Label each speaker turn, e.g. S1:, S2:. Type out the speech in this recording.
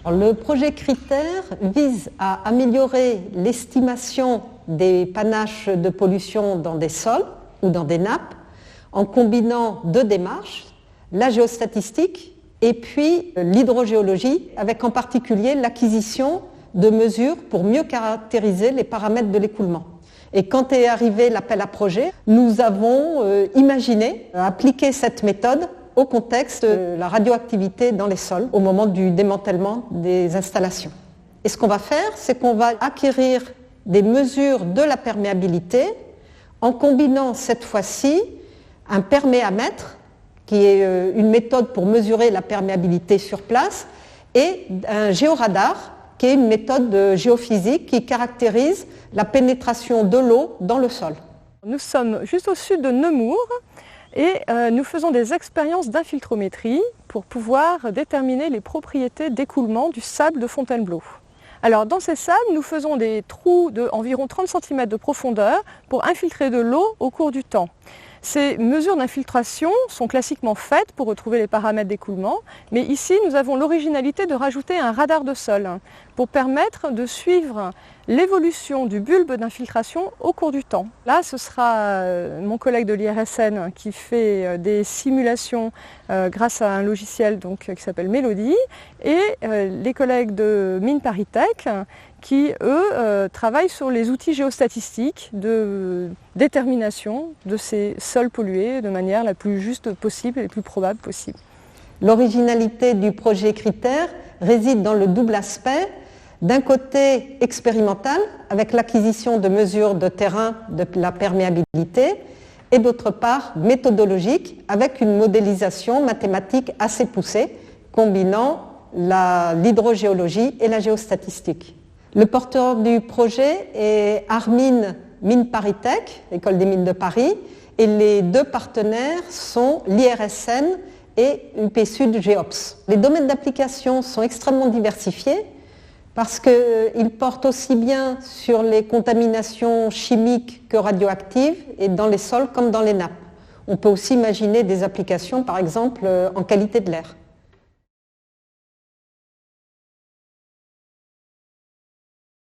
S1: Alors, le projet Critère vise à améliorer l'estimation des panaches de pollution dans des sols ou dans des nappes en combinant deux démarches, la géostatistique et puis l'hydrogéologie, avec en particulier l'acquisition de mesures pour mieux caractériser les paramètres de l'écoulement. Et quand est arrivé l'appel à projet, nous avons imaginé appliquer cette méthode au contexte de la radioactivité dans les sols au moment du démantèlement des installations. Et ce qu'on va faire, c'est qu'on va acquérir des mesures de la perméabilité en combinant cette fois-ci un perméamètre, qui est une méthode pour mesurer la perméabilité sur place, et un géoradar, qui est une méthode de géophysique qui caractérise la pénétration de l'eau dans le sol.
S2: Nous sommes juste au sud de Nemours et nous faisons des expériences d'infiltrométrie pour pouvoir déterminer les propriétés d'écoulement du sable de Fontainebleau. Alors dans ces sables, nous faisons des trous d'environ 30 cm de profondeur pour infiltrer de l'eau au cours du temps. Ces mesures d'infiltration sont classiquement faites pour retrouver les paramètres d'écoulement, mais ici nous avons l'originalité de rajouter un radar de sol pour permettre de suivre l'évolution du bulbe d'infiltration au cours du temps. Là, ce sera mon collègue de l'IRSN qui fait des simulations grâce à un logiciel qui s'appelle Mélodie, et les collègues de Mines ParisTech qui, eux, travaillent sur les outils géostatistiques de détermination de ces sols pollués de manière la plus juste possible et la plus probable possible.
S1: L'originalité du projet Critère réside dans le double aspect, d'un côté expérimental, avec l'acquisition de mesures de terrain de la perméabilité, et d'autre part méthodologique, avec une modélisation mathématique assez poussée, combinant l'hydrogéologie et la géostatistique. Le porteur du projet est Armin Mines ParisTech, École des mines de Paris, et les deux partenaires sont l'IRSN et UP Sud Géops. Les domaines d'application sont extrêmement diversifiés parce qu'ils portent aussi bien sur les contaminations chimiques que radioactives, et dans les sols comme dans les nappes. On peut aussi imaginer des applications, par exemple, en qualité de l'air.